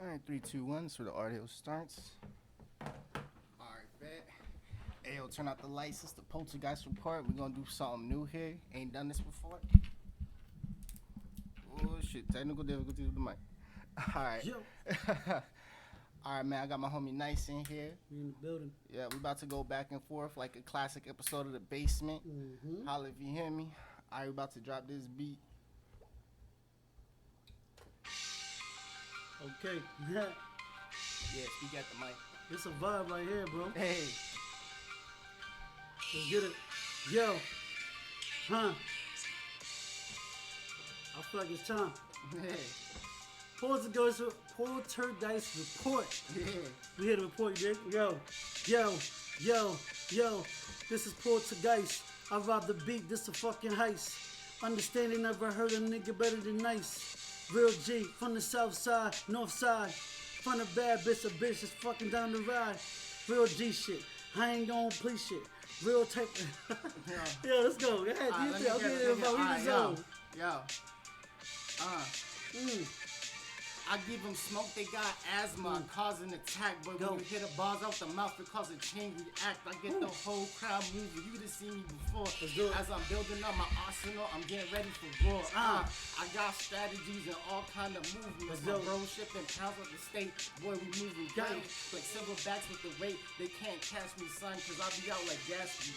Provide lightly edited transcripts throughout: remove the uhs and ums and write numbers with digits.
Alright, 3, 2, 1, so the audio starts. Alright, bet. Ayo, turn out the lights. It's the Poltergeist report. We're gonna do something new here. Ain't done this before. Oh shit, technical difficulties with the mic. Alright. Yo. Alright, man, I got my homie Nyce in here. We in the building. Yeah, we about to go back and forth like a classic episode of The Basement. Mm-hmm. Holla if you hear me. Alright, we about to drop this beat. Okay. Yeah, speak at the mic. It's a vibe right here, bro. Hey. Let's get it. Yo. Huh. I feel like it's time. Hey. Poltergeist report. Yeah. We here to report, you dig? Yo. This is Poltergeist. I robbed the beat, this a fucking heist. Understanding, never heard a nigga better than nice. Real G from the south side, north side. From a bad bitch, a bitch is fucking down the ride. Real G shit. I ain't gon' please shit. Real type. Yo, let's go. Go ahead. Right, Do your thing. Okay, we the zone. Yo. I give them smoke, they got asthma, cause an attack. But when you hit a bars out the mouth, it cause a chain react. I get the whole crowd moving. You done seen me before. As I'm building up my arsenal, I'm getting ready for war. I got strategies and all kind of movements. My bro shipping pounds of the state. Boy, we moving great. Like silverbacks with the weight. They can't catch me, son, cause I be out like Gatsby.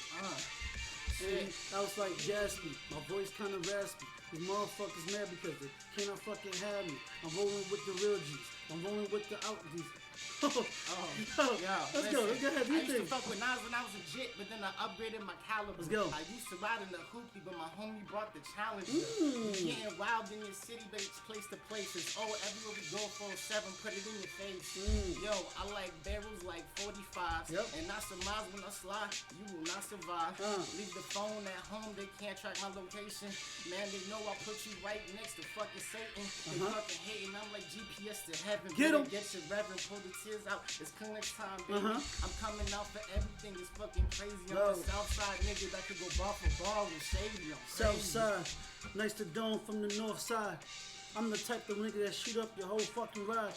Shit. I was like Gatsby. My voice kind of raspy. These motherfuckers mad because they cannot fucking have me. I'm rolling with the real G's. I'm rolling with the out G's. Let's go. Let's go ahead. I used to fuck with Nas when I was legit, but then I upgraded my caliber. Let's go. I used to ride in the hoopty, but my homie brought the Challenger. Getting wild in your city, but it's place to place. It's everywhere we go, 4-7, put it in your face. Yo, I like barrels like 45s. And I surmise when I slide, you will not survive. Leave the phone at home, they can't track my location. Man, they know I put you right next to fucking Satan. They fucking hating, I'm like GPS to heaven. Get him. Get your reverend, pull the tears out. It's clinic time, baby. I'm coming out for everything. It's fucking crazy. I'm the south side nigga that could go bar for bar with Shady. South side, nice to dawn from the north side. I'm the type of nigga that shoot up your whole fucking ride.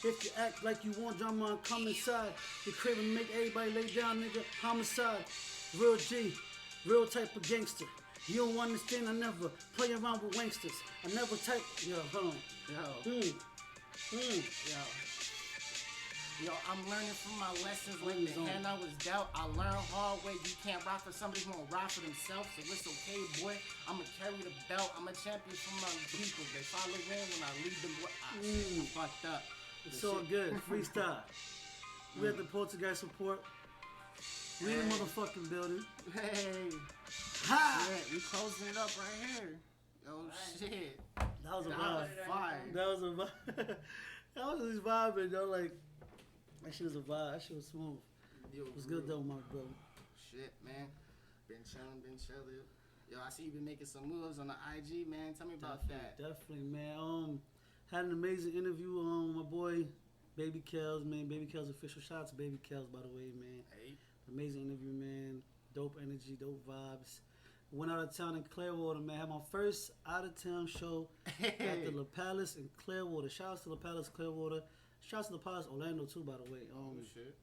If you act like you want drama, come inside. The crib and make everybody lay down, nigga. Homicide, real G, real type of gangster. You don't understand, I never play around with wanksters. I never type, yo, hold on. Yo, I'm learning from my lessons like the hand I was dealt. I learned hard way. You can't ride for somebody who won't ride for themselves. So it's okay, boy. I'ma carry the belt. I'm a champion for my people. They follow in when I lead them. I fucked up. It's all good. Freestyle. We at the Poltergeist report. We in the motherfucking building. Hey. Ha! Yeah, we closing it up right here. Yo, shit. That was a vibe. Fire. That was a vibe. That was just vibing, though. Like, that shit was a vibe. That shit was smooth. It was good, though, my brother. Shit, man. Been chilling. Yo, I see you been making some moves on the IG, man. Tell me about that. Definitely, man. Had an amazing interview my boy, Baby Kels, man. Baby Kels official. Shout out to Baby Kels, by the way, man. Hey. Amazing interview, man. Dope energy, dope vibes. Went out of town in Clearwater, man. Had my first out of town show at the La Palace in Clearwater. Shout out to La Palace, Clearwater. Shout out to La Palace, Orlando too, by the way. Shit.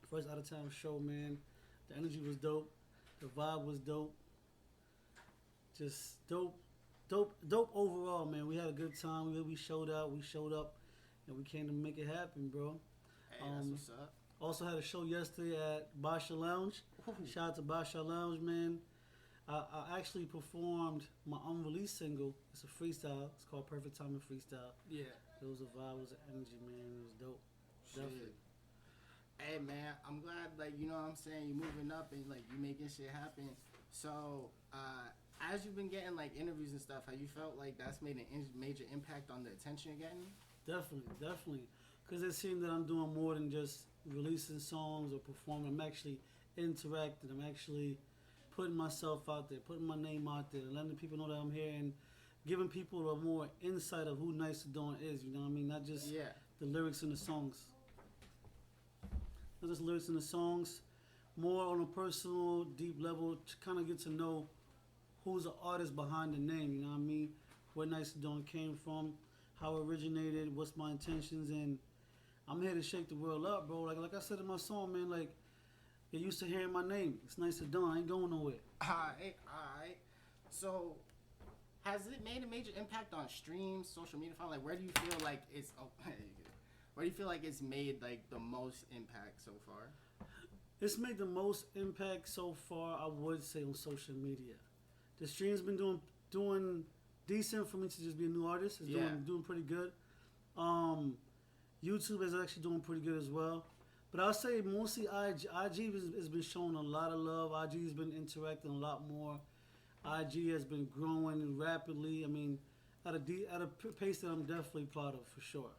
First out of town show, man. The energy was dope. The vibe was dope. Just dope overall, man. We had a good time. We showed out. We showed up, and we came to make it happen, bro. Hey, that's what's up. Also had a show yesterday at Basha Lounge. Shout out to Basha Lounge, man. I actually performed my unreleased single. It's a freestyle. It's called Perfect Timing Freestyle. Yeah. It was a vibe. It was an energy, man. It was dope. Shit. Definitely. Hey, man, I'm glad, like, you know what I'm saying, you moving up and, like, you making shit happen. So, as you've been getting, like, interviews and stuff, have you felt like that's made a major impact on the attention you're getting? Definitely. Because it seemed that I'm doing more than just releasing songs or performing. I'm actually interacting. I'm actually putting myself out there, putting my name out there, letting people know that I'm here and giving people a more insight of who Nyce is, you know what I mean? Not just the lyrics in the songs. Not just lyrics in the songs, more on a personal, deep level to kind of get to know who's the artist behind the name, you know what I mean? Where Nyce came from, how it originated, what's my intentions, and I'm here to shake the world up, bro. Like I said in my song, man, like, you're used to hearing my name. It's nice to do. I ain't going nowhere. Alright. So, has it made a major impact on streams, social media? Like, where do you feel like it's? Where do you feel like it's made like the most impact so far? It's made the most impact so far, I would say, on social media. The stream's been doing decent for me to just be a new artist. It's doing pretty good. YouTube is actually doing pretty good as well. But I'll say mostly IG has been showing a lot of love. IG has been interacting a lot more. IG has been growing rapidly. I mean, at a pace that I'm definitely proud of, for sure.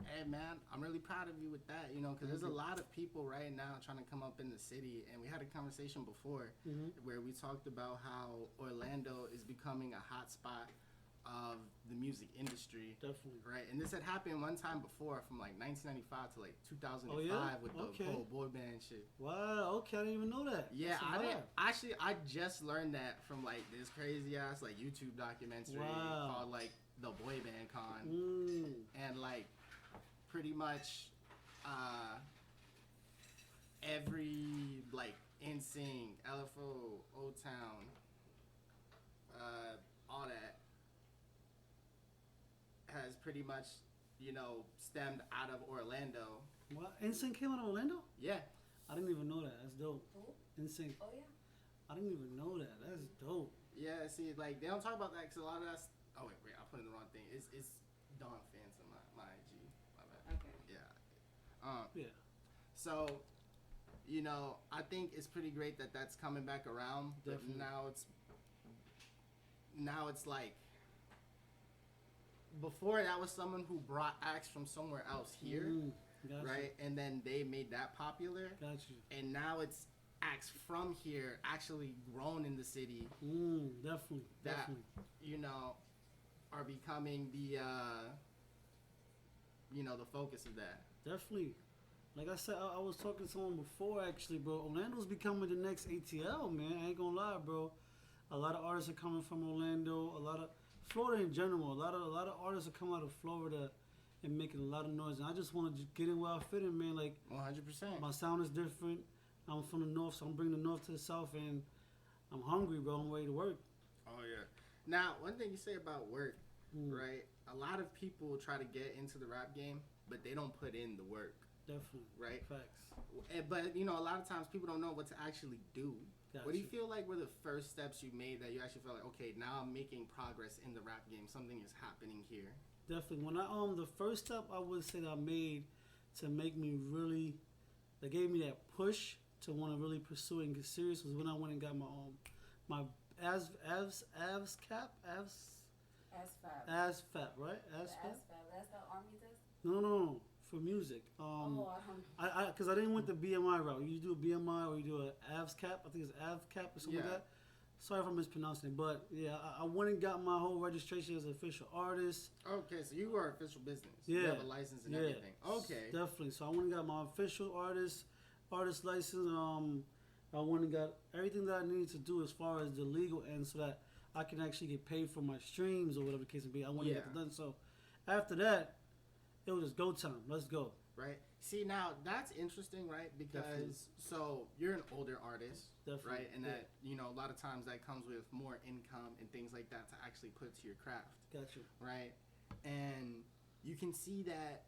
Hey man, I'm really proud of you with that, you know, because there's a lot of people right now trying to come up in the city, and we had a conversation before where we talked about how Orlando is becoming a hot spot of the music industry. Definitely. Right, and this had happened one time before, from like 1995 to like 2005 with the whole boy band shit. Wow, okay, I didn't even know that. Yeah, I just learned that from like this crazy ass like YouTube documentary called like the Boy Band Con, and like pretty much every like NSYNC, LFO, O-Town, all that has pretty much, you know, stemmed out of Orlando. What? NSYNC came out of Orlando? Yeah. I didn't even know that. That's dope. NSYNC. Oh, yeah. I didn't even know that. That's dope. Yeah, see, like, they don't talk about that because a lot of that's... Oh, wait, I put in the wrong thing. It's Dawn Phantom, my IG. My bad. Okay. Yeah. Yeah. So, you know, I think it's pretty great that that's coming back around. Definitely. But now it's like... Before, that was someone who brought acts from somewhere else here, right? And then they made that popular. Got you. And now it's acts from here actually grown in the city. Definitely. That, you know, are becoming the, you know, the focus of that. Definitely. Like I said, I was talking to someone before, actually, bro. Orlando's becoming the next ATL, man. I ain't gonna lie, bro. A lot of artists are coming from Orlando. A lot of Florida in general. A lot of artists are coming out of Florida and making a lot of noise. And I just want to get in where I fit in, man. Like 100%. My sound is different. I'm from the north, so I'm bringing the north to the south, and I'm hungry, bro. I'm ready to work. Oh yeah. Now, one thing you say about work, right? A lot of people try to get into the rap game, but they don't put in the work. Definitely. Right? Facts. But, you know, a lot of times people don't know what to actually do. Gotcha. What do you feel like were the first steps you made that you actually felt like, okay, now I'm making progress in the rap game. Something is happening here. Definitely. When the first step I would say that I made to make me really, that gave me that push to want to really pursue it and get serious was when I went and got my ASVAB, right? ASVAB. That's the army test? No. For music. Because I didn't want the BMI route. You do a BMI or you do a ASVAB. I think it's ASVAB or something like that. Sorry if I'm mispronouncing it, but yeah, I went and got my whole registration as an official artist. Okay, so you are official business. Yeah. You have a license and everything. Okay. Definitely. So I went and got my official artist license. I went and got everything that I needed to do as far as the legal end so that I can actually get paid for my streams or whatever the case may be. I went and get it done. So after that, it was just go time. Let's go. Right. See, now that's interesting, right? Because so you're an older artist, right? And that, you know, a lot of times that comes with more income and things like that to actually put to your craft. Gotcha. Right. And you can see that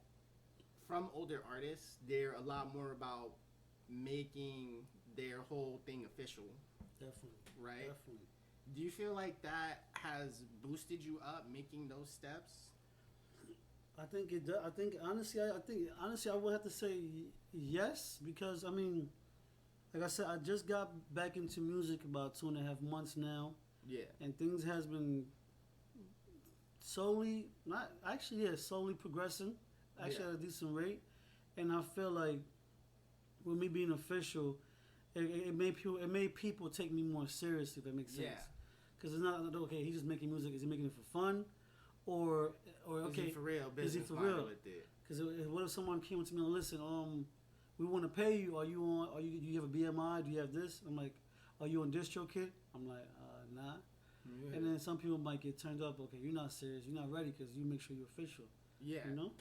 from older artists, they're a lot more about making their whole thing official. Definitely. Right. Definitely. Do you feel like that has boosted you up making those steps? I think it does. I think honestly, I would have to say yes, because I mean, like I said, I just got back into music about 2.5 months now. Yeah. And things has been slowly progressing. Actually, at a decent rate, and I feel like with me being official, it made people take me more seriously. If that makes sense. Yeah. Because it's not okay. He's just making music. Is he making it for fun? Or okay, is he for real? Is he for real? Because what if someone came to me and listen, we want to pay you. Do you have a BMI? Do you have this? I'm like, are you on DistroKid? I'm like, nah. Yeah. And saying? Some people might get turned up. Okay, you're not serious. You're not ready because you make sure you're official. Yeah. You know?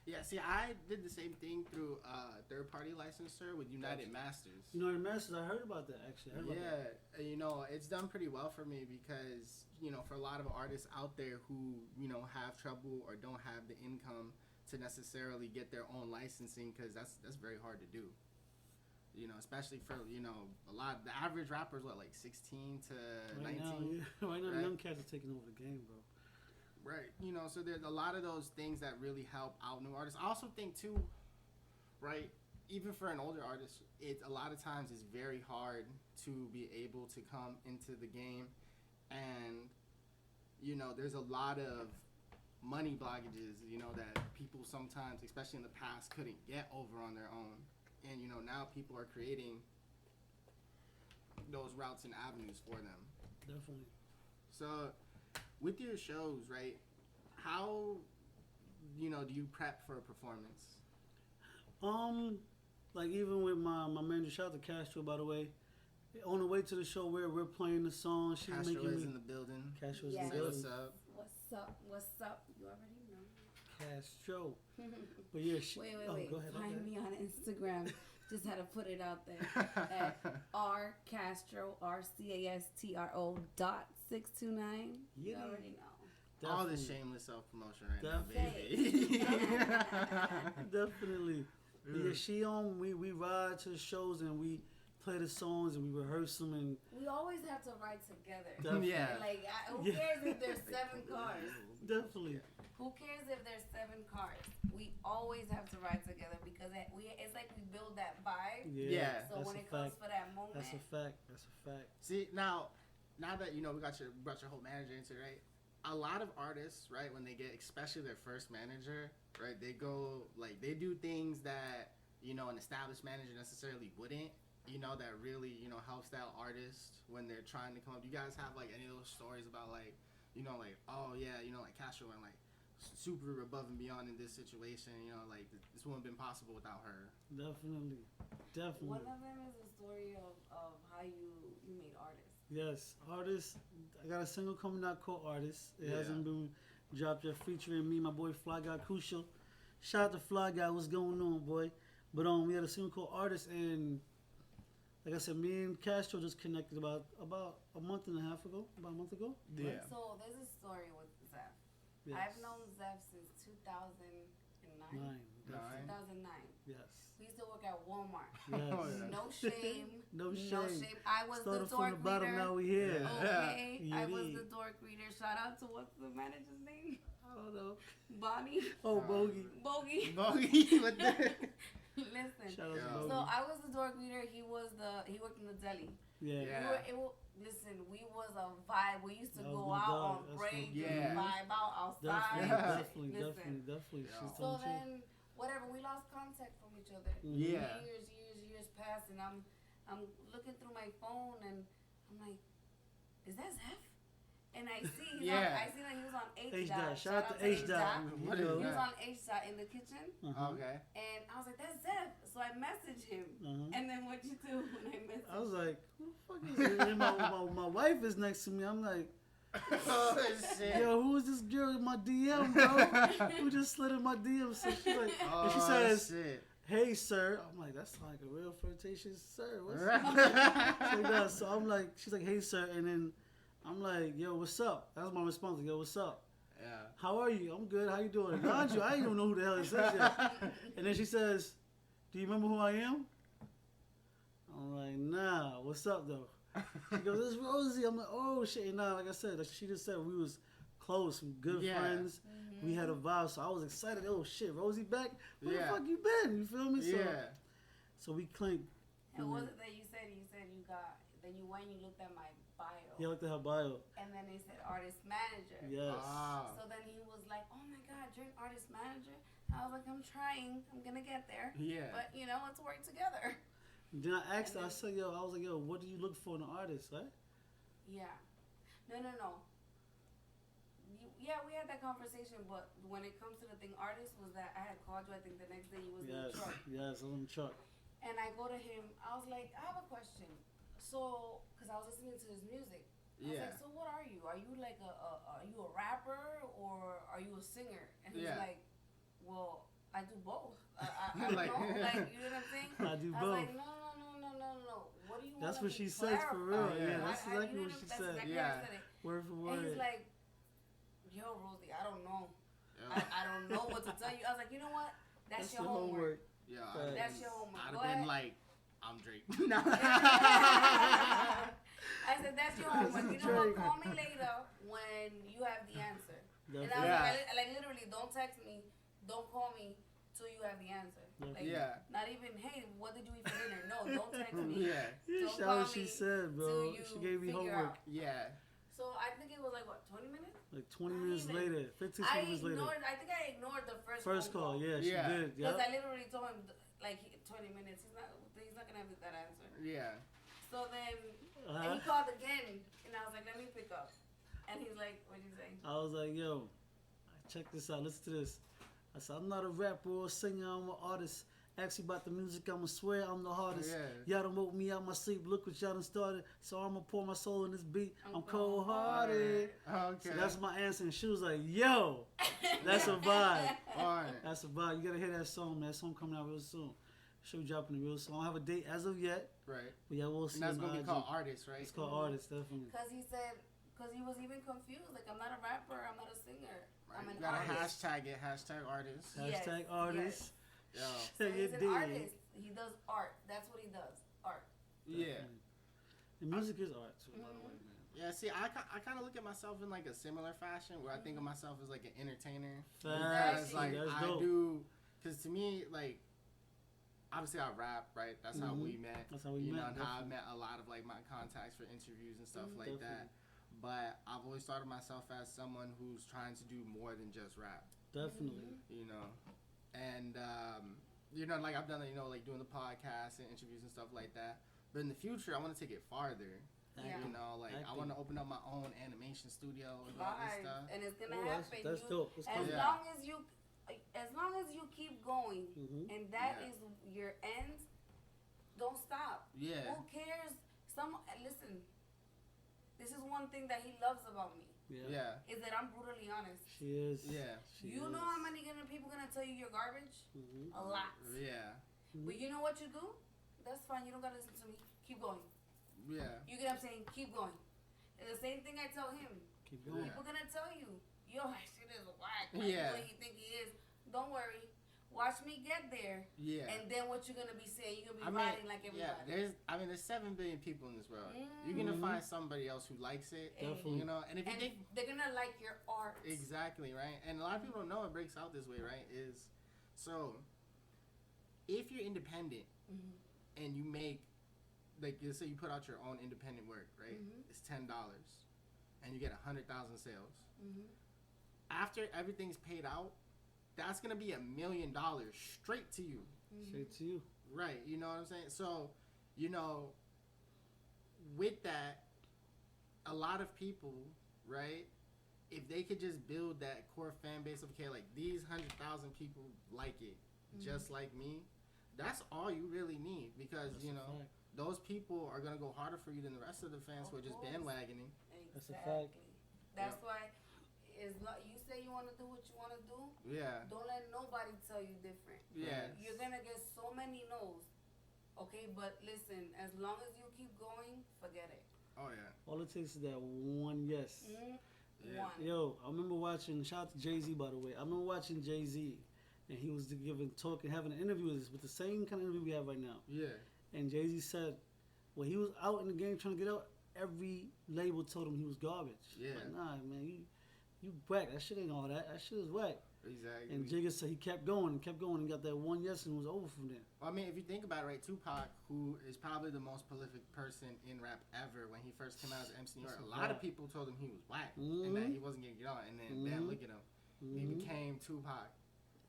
Yeah, see, I did the same thing through third-party licensor with United Masters. United Masters, I heard about that, actually. You know, it's done pretty well for me because, you know, for a lot of artists out there who, you know, have trouble or don't have the income to necessarily get their own licensing, because that's very hard to do. You know, especially for, you know, the average rapper is what, like 16 to 19? Right now, the young cats are taking over the game, bro. Right. You know, so there's a lot of those things that really help out new artists. I also think, too, right, even for an older artist, a lot of times it's very hard to be able to come into the game. And, you know, there's a lot of money blockages, you know, that people sometimes, especially in the past, couldn't get over on their own. And, you know, now people are creating those routes and avenues for them. Definitely. So, with your shows, right, how, you know, do you prep for a performance? Like even with my manager, shout out to Castro, by the way. On the way to the show, we're playing the song. She's Castro making is me. in the building. Castro's Yes. in the building. What's up? What's up? What's up? You already know. Castro. But yeah, Wait. Go ahead. Find me on Instagram. Just had to put it out there at rcastro RCASTRO.629. You already know. Definitely. All this shameless self-promotion right Definitely. now, baby. Definitely. Yeah, she we ride to the shows and we play the songs and we rehearse them and We always have to ride together. Definitely. Yeah. Like, who cares if there's 7 cars? definitely. Who cares if there's 7 cars? We always have to ride together because it's like we build that vibe. Yeah. So when it comes for that moment, That's a fact. See, now that, you know, we got your whole manager into it, right? A lot of artists, right, when they get, especially their first manager, right, they go, like, they do things that, you know, an established manager necessarily wouldn't, you know, that really, you know, helps that artist when they're trying to come up. Do you guys have, like, any of those stories about, like, you know, like, oh, yeah, you know, like, Castro went, like, super above and beyond in this situation, you know, like, this wouldn't have been possible without her. Definitely. one of them is a story of how you made artists. Yes, artists. I got a single coming out called Artists. It Yeah. hasn't been dropped yet, featuring me, my boy Fly Guy Crucial. Shout out to Fly Guy, what's going on, boy? But we had a single called Artists, and like I said, me and Castro just connected about a month and a half ago. About a month ago. Yeah. So there's a story with Zeph. Yes. I've known Zeph since 2009. 2009. Yes. We used to work at Walmart. Yes. Oh, yeah. No shame. No shame. I was Started the from dork the bottom, reader. now we here. Okay. Yeah. I was the dork reader. Shout out to what's the manager's name? I don't know. Bonnie. Oh, Bogey. Bogey. Bogey, what the? Listen. Shout out to Yeah. Bogey. So I was the dork reader. He worked in the deli. Yeah. Yeah. Listen, we was a vibe. We used to That was go my out dog. on That's break my- Yeah. and vibe out outside. Definitely. Listen. She's Yeah. So telling you. then, whatever, we lost contact from each other. Yeah. Years passed, and I'm looking through my phone, and I'm like, is that Zeph? And I see I see that he was on H dot. Shout out to H dot. What He is was that? on H dot in the kitchen, Okay. and I was like, that's Zeph. So I messaged him, and then what you do when I messaged? I was like, who the fuck is this? And my wife is next to me. I'm like, Oh, shit. yo, who is this girl in my DM, bro? Who just slid in my DM? So she's like, Oh, and she says, shit. hey, sir. I'm like, that's like a real flirtatious sir. What's up? So I'm like, she's like, hey, sir. And then I'm like, yo, what's up? That was my response. Like, yo, what's up? Yeah. How are you? I'm good. How you doing? Mind you, I ain't even know who the hell it says yet. And then she says, do you remember who I am? I'm like, nah. What's up, though? She goes, it's Rosie. I'm like, oh, shit. And nah, like I said, like she just said, we was close, we good friends. We had a vibe, so I was excited. Oh, shit, Rosie back? Where the fuck you been? You feel me? So we clinked. And what was it that you said? You said you got, then you went and you looked at my bio. Yeah, I looked at her bio. And then they said artist manager. Yes. Ah. So then he was like, oh my God, you're an artist manager? I was like, I'm trying. I'm going to get there. Yeah. But, you know, let's work together. Then I asked her, I said, I was like, yo, what do you look for in an artist, right? Yeah. No. Yeah, we had that conversation, but when it comes to the thing artist was that I had called you, I think the next day you was in the truck. Yes, I was in the truck. And I go to him, I was like, I have a question. So, because I was listening to his music. I was like, so what are you? Are you like are you a rapper or are you a singer? And he's like, well, I do both. I don't know, like, you know what I'm saying? I do both. I was like, no. What do you want? That's what she says for real. Yeah, that's exactly what she said. Exactly word for word. And he's like, yo, Rosie, I don't know. I don't know what to tell you. I was like, you know what? That's your homework. Yeah, that's your homework. I'd have been like, I'm Drake. I said, that's your homework. You know what? Call me later when you have the answer. And I was like, literally, don't text me. Don't call me till you have the answer. Like, not even, hey, what did you eat for dinner? No, don't text me. Don't call me. She said, bro. She gave me homework. Yeah. So I think it was like, what, 20 minutes? Like 20 minutes later. 15 minutes later. I think I ignored the first call. Yeah, she did. Because I literally told him, like, 20 minutes. He's not going to have that answer. Yeah. So then, and he called again. And I was like, let me pick up. And he's like, what'd you say? I was like, yo, check this out. Listen to this. I said, I'm not a rapper or a singer. I'm an artist. Actually, about the music, I'ma swear I'm the hardest. Y'all done woke me out my sleep. Look what y'all done started. So I'ma pour my soul in this beat. I'm cold-hearted. Okay. So that's my answer. And she was like, yo, that's a vibe. That's a vibe. You gotta hear that song, man. That song coming out real soon. She'll be dropping it real soon. I don't have a date as of yet. Right. But yeah, we'll see. And that's gonna be called Artist, right? It's called Artist, definitely. Because he said, because he was even confused. Like, I'm not a rapper. I'm not a singer. Right. I'm an you gotta artist. hashtag it. Hashtag artist. Hashtag artist. Yes. So he's an artist. He does art. That's what he does. Art. Yeah. And music is art too, by the way, man. Yeah, see, I kind of look at myself in like a similar fashion where I think of myself as like an entertainer. Facts. Like that's I dope. do, because to me, like, obviously I rap, right? That's how we met. That's how we met. You know, and how I met a lot of like my contacts for interviews and stuff like that. But I've always thought of myself as someone who's trying to do more than just rap. Definitely. You know, and you know, like I've done, you know, like doing the podcast and interviews and stuff like that. But in the future, I want to take it farther. You know, like I want to open up my own animation studio and all this stuff. And it's gonna happen. That's dope. As long as you keep going, and that is your end, don't stop. Yeah. Who cares? Listen. This is one thing that he loves about me. Yeah. Is that I'm brutally honest. She is. Yeah. You know how many people gonna tell you you're garbage? A lot. Yeah. But you know what you do? That's fine. You don't gotta listen to me. Keep going. Yeah. You get what I'm saying? Keep going. And the same thing I tell him. Keep going. People gonna tell you, yo, that shit is whack. Like, what he think he is. Don't worry. Watch me get there. Yeah. And then what you're gonna be saying? You're gonna be riding like everybody. Yeah. There's 7 billion people in this world. You're gonna find somebody else who likes it. Definitely. You know, and if you think they're gonna like your art. Exactly, right? And a lot of people don't know it breaks out this way, right? So if you're independent and you make, like, let's say you put out your own independent work, right? It's $10 and you get 100,000 sales. After everything's paid out, that's gonna be $1 million straight to you. Straight to you. Right, you know what I'm saying? So, you know, with that, a lot of people, right, if they could just build that core fan base of, okay, like these 100,000 people like it, just like me, that's all you really need, because, you know, those people are gonna go harder for you than the rest of the fans who are just bandwagoning. Exactly. That's a fact. That's why. You say you want to do what you want to do. Yeah. Don't let nobody tell you different. Yeah. You're gonna get so many no's. Okay, but listen. As long as you keep going, forget it. Oh yeah. All it takes is that one yes. One. Yo, I remember watching. Shout out to Jay-Z, by the way. I remember watching Jay-Z, and he was having an interview with the same kind of interview we have right now. Yeah. And Jay-Z said, when he was out in the game trying to get out, every label told him he was garbage. Yeah. Like, nah, man, you whack. That shit ain't all that. That shit is whack. Exactly. And Jigga said he kept going and got that one yes and was over from there. Well, I mean, if you think about it, right, Tupac, who is probably the most prolific person in rap ever, when he first came out as MC New York, a lot of people told him he was whack and that he wasn't going to get on. And then, bam, look at him. He became Tupac,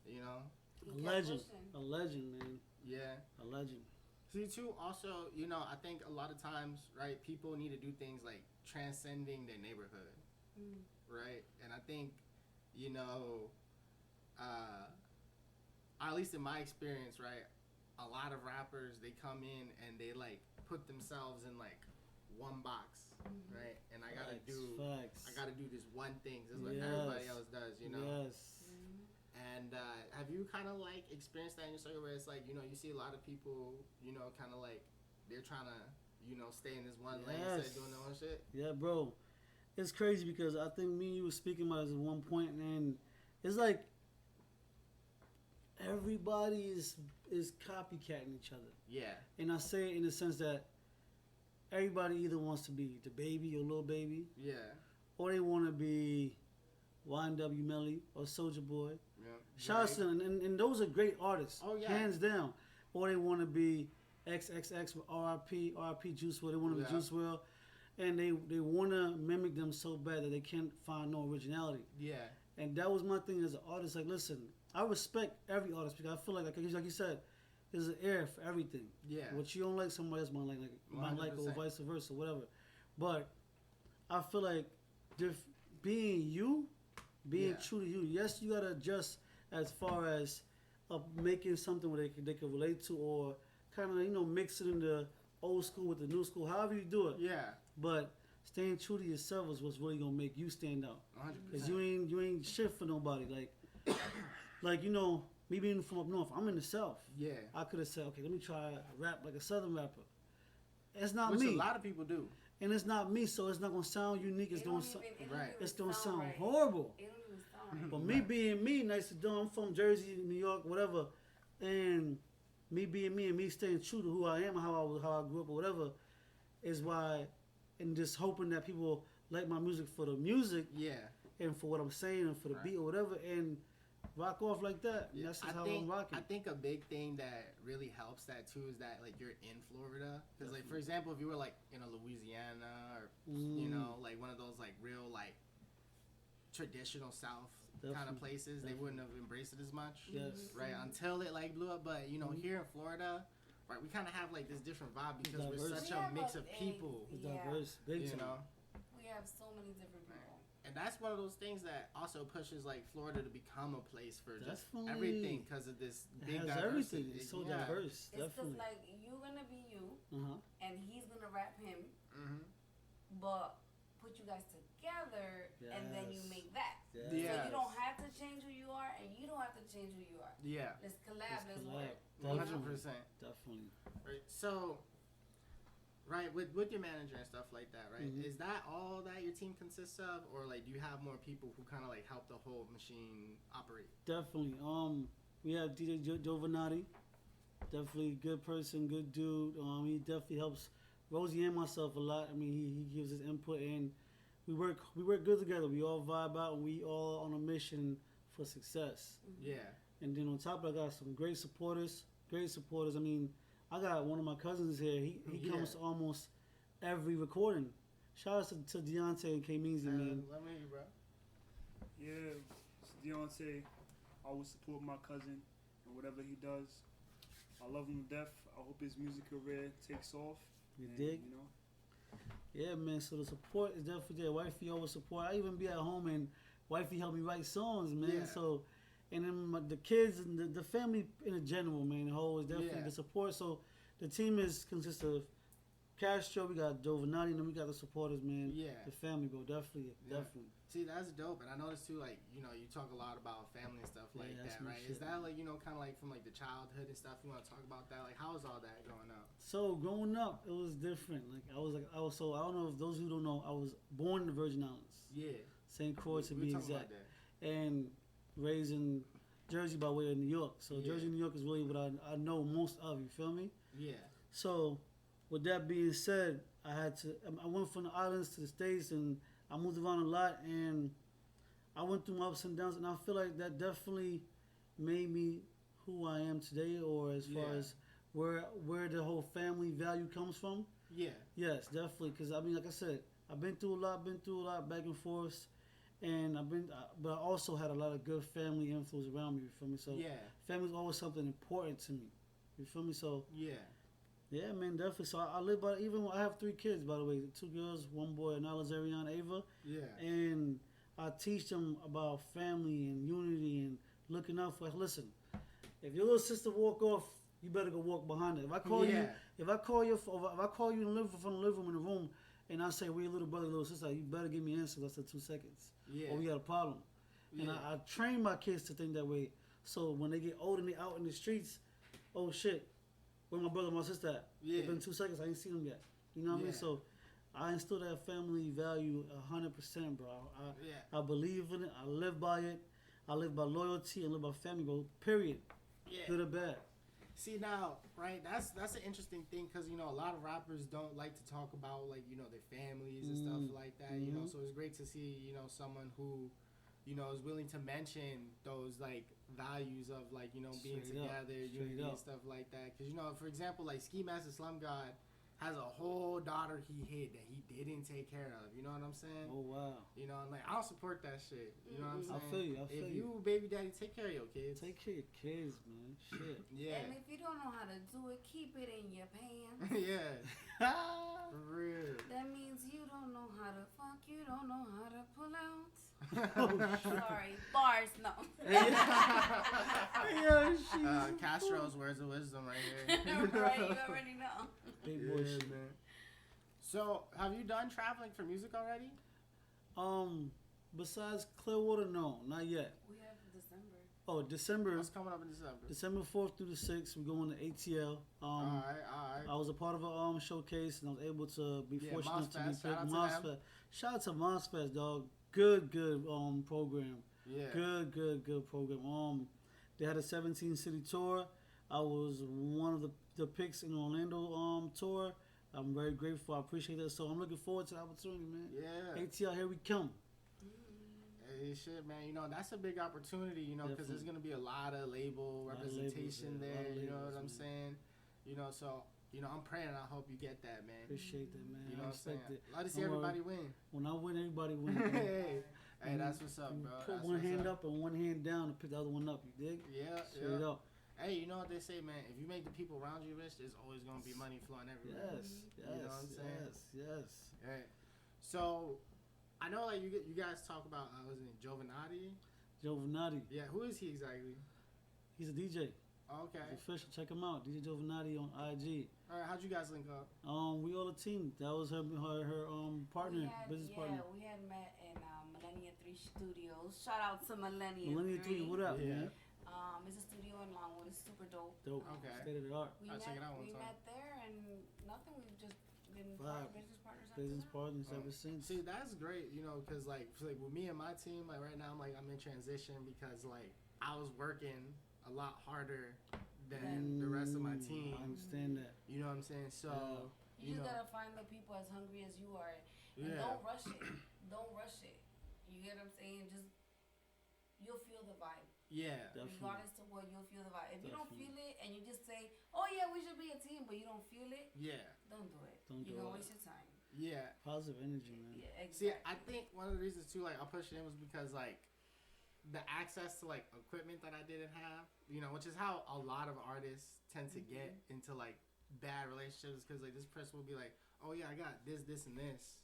you know? A legend, man. Yeah. A legend. See, too, also, you know, I think a lot of times, right, people need to do things like transcending their neighborhood, right? And I think, you know, at least in my experience, right, a lot of rappers, they come in and they, like, put themselves in, like, one box. right? And I gotta Facts. I gotta do this one thing, just like everybody else does, you know. Yes. And have you kind of like experienced that in your circle where it's like, you know, you see a lot of people, you know, kind of like they're trying to, you know, stay in this one lane instead of doing their own shit? Yeah, bro. It's crazy because I think me and you were speaking about it at one point, and it's like everybody is copycatting each other. Yeah. And I say it in the sense that everybody either wants to be the baby or little baby. Yeah. Or they want to be YNW Melly or Soulja Boy. Yeah. Shout out to them. And those are great artists. Oh, yeah. Hands down. Or they want to be XXX with RIP Juice WRLD. They want to be Juice WRLD. And they want to mimic them so bad that they can't find no originality. Yeah. And that was my thing as an artist. Like, listen, I respect every artist because I feel like you said, there's an air for everything. Yeah. What you don't like, somebody else might like, or vice versa, whatever. But I feel like being you, being true to you. Yes, you gotta adjust as far as making something where they can relate to, or kind of mixing the old school with the new school. However you do it. Yeah. But staying true to yourself is what's really gonna make you stand out. 100%. Because you ain't shit for nobody. Like me being from up north, I'm in the South. Yeah. I could have said, okay, let me try rap like a Southern rapper. It's not me. Which a lot of people do. And it's not me, so it's not gonna sound unique. It's gonna sound right. horrible. It don't even sound right. But me being me, nice to do. I'm from Jersey, New York, whatever, and me being me and me staying true to who I am, how I grew up, or whatever, is why. And just hoping that people like my music for the music, and for what I'm saying, and for the beat or whatever, and rock off like that. Yeah. That's just how I'm rocking. I think a big thing that really helps that too is that like you're in Florida, because like for example, if you were like in a Louisiana or like one of those like real like traditional South kind of places, they wouldn't have embraced it as much. Yes. Right. Until it like blew up, but here in Florida. Right, we kind of have like this different vibe because we're such a mix of people. It's diverse, big time. We have so many different people, and that's one of those things that also pushes like Florida to become a place for just everything because of this big diversity. Everything. It's so diverse. It's just like you're gonna be you, and he's gonna rap him, but put you guys together, and then you make that. So you don't have to change who you are, and you don't have to change who you are. Yeah. Let's collab. Let's work. 100%. Definitely. Right. So, with your manager and stuff like that, right? Is that all that your team consists of, or like do you have more people who kind of like help the whole machine operate? Definitely. We have DJ Joe Venati. Definitely good person, good dude. He definitely helps Rosie and myself a lot. I mean, he gives his input, and we work good together. We all vibe out, and we all on a mission for success. Yeah. And then on top of that, I got some great supporters. I mean, I got one of my cousins here. He comes to almost every recording. Shout out to Deontay and K-Meezy, man. Let me hear you, bro. Yeah, it's Deontay. I always support my cousin and whatever he does. I love him to death. I hope his music career takes off. You dig? Yeah, man. So the support is definitely there. Wifey always support. I even be at home and wifey help me write songs, man. Yeah. So, and then the kids and the family in general, man. The whole is definitely the support. So the team consists of Castro. We got Dovenati, and then we got the supporters, man. Yeah. The family, bro. Definitely. See, that's dope. And I noticed too, like, you talk a lot about family and stuff like that, right? Is that like, kind of like from like the childhood and stuff? You want to talk about that? Like, how was all that growing up? So growing up, it was different. I don't know if those who don't know, I was born in the Virgin Islands. Yeah. St. Croix to be exact. And raised in Jersey by way of New York. So Jersey, New York is really what I know most of. You feel me? Yeah. So with that being said, I went from the islands to the States, and I moved around a lot, and I went through my ups and downs, and I feel like that definitely made me who I am today, or as far as where the whole family value comes from. Yeah. Yes, definitely. Because I mean, like I said, I've been through a lot back and forth, and but I also had a lot of good family influence around me. You feel me? So family's always something important to me. You feel me? So yeah, man, definitely. So I live by, I have 3 kids, by the way, 2 girls, 1 boy, Nala, Zarian, Ava. Yeah. And I teach them about family and unity and looking out for. Listen, if your little sister walk off, you better go walk behind her. If I call you in the living room in the room, and I say, "We little brother, little sister, you better give me an answer less than 2 seconds, Yeah. or we got a problem." And I train my kids to think that way. So when they get older and they out in the streets, oh shit, where my brother, my sister at? Yeah. It's been 2 seconds, I ain't seen them yet. You know what I mean? So I instill that family value 100%, bro. I believe in it. I live by it. I live by loyalty. I live by family, bro. Period. Yeah. Good or bad. See now, right? That's an interesting thing because a lot of rappers don't like to talk about like their families and stuff like that. Mm-hmm. So it's great to see someone who is willing to mention those like values of like being together, unity and stuff like that. Because for example, like Ski Mask the Slum God has a whole daughter he hid that he didn't take care of. You know what I'm saying? Oh wow. I'm like, I'll support that shit. You know what I'm saying? I feel you. If you baby daddy, take care of your kids. Take care of your kids, man. Shit. Yeah. And if you don't know how to do it, keep it in your pants. Yeah. For real. That means you don't know how to fuck. You don't know how to pull out. Sorry, bars. No. Castro's words of wisdom right here. Right, you already know. Big boy shit, man. So, have you done traveling for music already? Besides Clearwater, no, not yet. We have December. Oh, December. What's coming up in December? December 4th through the 6th, we're going to ATL. All right. I was a part of a showcase, and I was able to be fortunate to be picked. Shout Shout out to Mosfest, dog. Good program. Yeah. Good program. They had a 17-city tour. I was one of the picks in Orlando tour. I'm very grateful. I appreciate that. So I'm looking forward to the opportunity, man. Yeah. ATL, here we come. Hey, shit, man. That's a big opportunity, because there's going to be a lot of label representation there. You know what I'm saying? So, I'm praying and I hope you get that, man. Appreciate that, man. You know what I'm saying? It. Like to see everybody win. When I win, everybody wins. Hey, that's what's up, bro. Put one hand up and one hand down and pick the other one up. You dig? Yeah. Straight up. Hey, you know what they say, man? If you make the people around you rich, there's always going to be money flowing everywhere. Yes. You know what I'm saying? Yes. Right. So, I know like you guys talk about, was it Giovanni? Yeah, who is he exactly? He's a DJ. Okay. He's official. Check him out. DJ Giovanni on IG. All right, how'd you guys link up? We all a team. That was her partner, business partner. Yeah, we had met in Millennia 3 Studios. Shout out to Millennia 3. What up, man? It's a studio in Longwood. It's super dope. Okay. State of the art. We met there and nothing. We've just been business partners. Business partners ever since. See, that's great, because like with me and my team, like right now, I'm in transition because like I was working a lot harder than the rest of my team. I understand that. You know what I'm saying? So you just gotta find the people as hungry as you are, and don't rush it. Don't rush it. You get what I'm saying? Just you'll feel the vibe. Yeah. Definitely. Regardless to what, you'll feel the vibe. If you don't feel it and you just say, "Oh yeah, we should be a team," but you don't feel it, don't do it. You're gonna waste your time. Yeah. Positive energy, man. Yeah, exactly. See, I think one of the reasons too, like I pushed it in was because like the access to like equipment that I didn't have, which is how a lot of artists tend to get into like bad relationships, because like this person will be like, "Oh yeah, I got this, and this."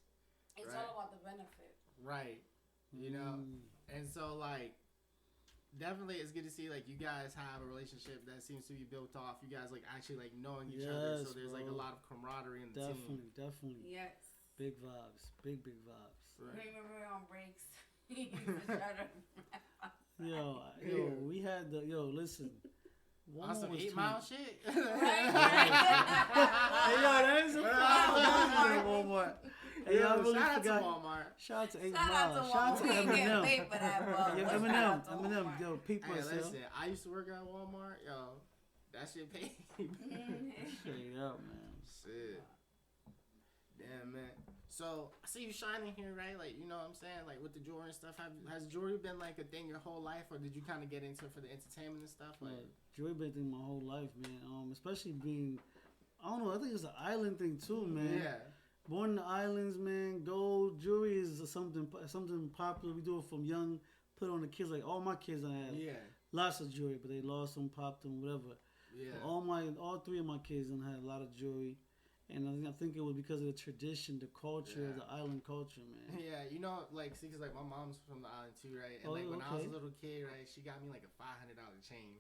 It's all about the benefit. Right. And so like definitely it's good to see like you guys have a relationship that seems to be built off you guys like actually like knowing each other, so there's like a lot of camaraderie in the team. Definitely. Yes. Big vibes. Big vibes. Right. Remember on breaks. He used to try to we had listen. On some 8 Mile shit. Right. That is a Walmart. Hey, I really shout out forgot. to Walmart. Shout out to 8 Shout Mile. out Shout out to to Walmart. Eminem. Eminem. Yo, people. Hey, listen, I used to work at Walmart. Yo, that shit paid. Straight up, man. Shit. Damn, man. So I see you shining here, right? Like, you know what I'm saying? Like with the jewelry and stuff. Has jewelry been like a thing your whole life, or did you kind of get into it for the entertainment and stuff? Like, jewelry been a thing my whole life, man. Especially being, I don't know. I think it's an island thing too, man. Yeah. Born in the islands, man. Gold jewelry is something popular. We do it from young. Put on the kids. Like all my kids, I have lots of jewelry, but they lost them, popped them, whatever. Yeah. But all 3 of my kids done had a lot of jewelry. And I think it was because of the tradition, the culture, the island culture, man. Yeah, like, see, because, like, my mom's from the island, too, right? And, when I was a little kid, right, she got me, like, a $500 chain.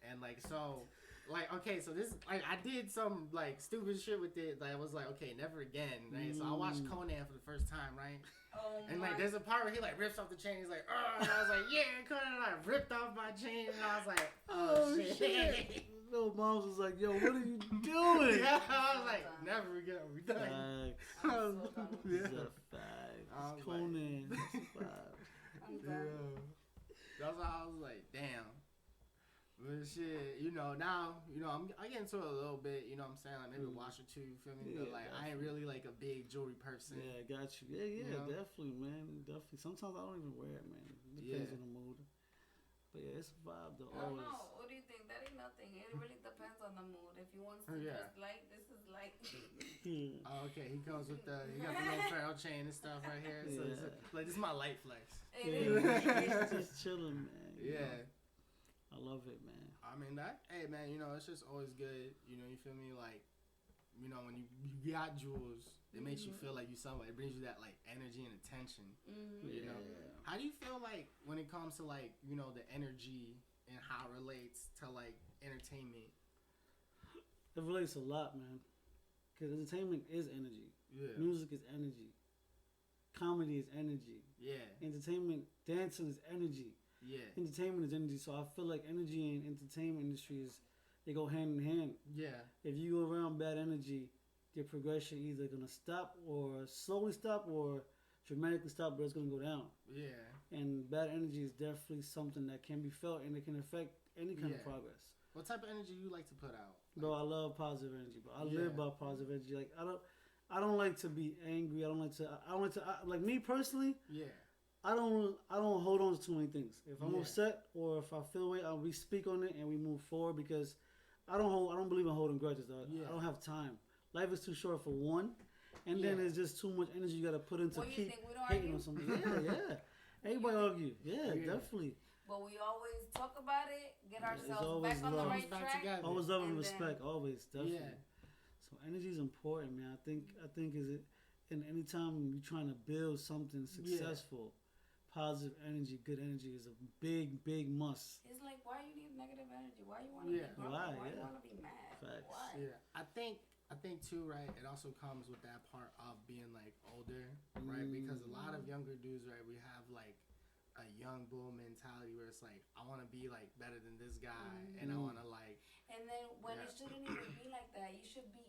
And, like, so, like, okay, so this, like, I did some, like, stupid shit with it. Like, I was like, okay, never again, right? So I watched Conan for the first time, right? Oh, and, like, there's a part where he, like, rips off the chain. He's like, oh, and I was like, yeah, Conan, and I ripped off my chain, and I was like, oh shit. Little moms was like, yo, what are you doing? Yeah, I was like, never again, we done. Facts. Conan, that's a fact. That's why I was like, damn. But shit, you know, now, you know, I get into it a little bit, you know what I'm saying? Like, maybe a watch or two, you feel me? But, like, I ain't really, like, a big jewelry person. Yeah, got you. Yeah, you know? definitely, man. Definitely. Sometimes I don't even wear it, man. It depends on the mood. But, yeah, it's a vibe, though. I don't know. What do you think? That ain't nothing. It really depends on the mood. If he wants to just light, this is light. Oh, okay. He comes with he got the little ferrule chain and stuff right here. So, like, this is my light flex. It's just chilling, man. Yeah. I love it, man. I mean, hey, man, you know, it's just always good. You know, you feel me? Like, you know, when you got jewels, it makes you feel like you somebody. It brings you that, like, energy and attention. You know? How do you feel like when it comes to, like, you know, the energy and how it relates to, like, entertainment? It relates a lot, man. Because entertainment is energy. Yeah. Music is energy. Comedy is energy. Yeah. Entertainment, dancing is energy. Yeah. Entertainment is energy. So I feel like energy and entertainment industries, they go hand in hand. Yeah. If you go around bad energy, your progression either going to stop or slowly stop or dramatically stop, but it's going to go down. Yeah. And bad energy is definitely something that can be felt and it can affect any kind of progress. What type of energy you like to put out? Bro, I love positive energy, bro. I live by positive energy. Like, I don't like to be angry. I don't like to, like me personally. Yeah. I don't hold on to too many things. If I'm upset or if I feel way, we speak on it and we move forward because I don't believe in holding grudges. I don't have time. Life is too short for one, and then there's just too much energy you got to put into keep hating on something. Yeah. Everybody argue. Yeah, definitely. But we always talk about it, get ourselves back on the right track. Always love and respect. Always, definitely. Yeah. So energy is important, man. I think is it, and anytime you're trying to build something successful. Positive energy, good energy is a big must. It's like, why you need negative energy? Why you want to be grumpy? Why you want to be mad? Facts. Why? Yeah, I think too, right? It also comes with that part of being like older, right? Because a lot of younger dudes, right? We have like a young bull mentality where it's like, I want to be like better than this guy, and I want to like. And then when it shouldn't even be like that, you should be.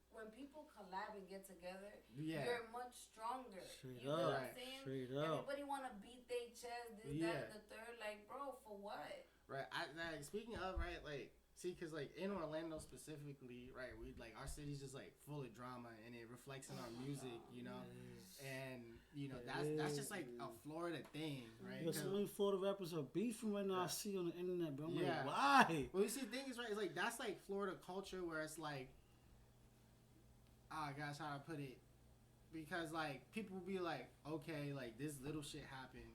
When people collab and get together, you're much stronger. Straight you know up. what I'm saying? Straight up. Everybody want to beat their chest, this, that, and the third. Like, bro, for what? Right. Like, speaking of, right, like, see, because, like, in Orlando specifically, right, we, like, our city's just, like, full of drama, and it reflects in our music, you know? And, you know, that's just, like, a Florida thing, right? Yo, so many Florida rappers are beefing right now. I see on the internet, bro. I'm like, why? Well, you see, the thing is, right, it's like, that's, like, Florida culture where it's, like, gosh, how to put it? Because, like, people will be like, okay, like, this little shit happened.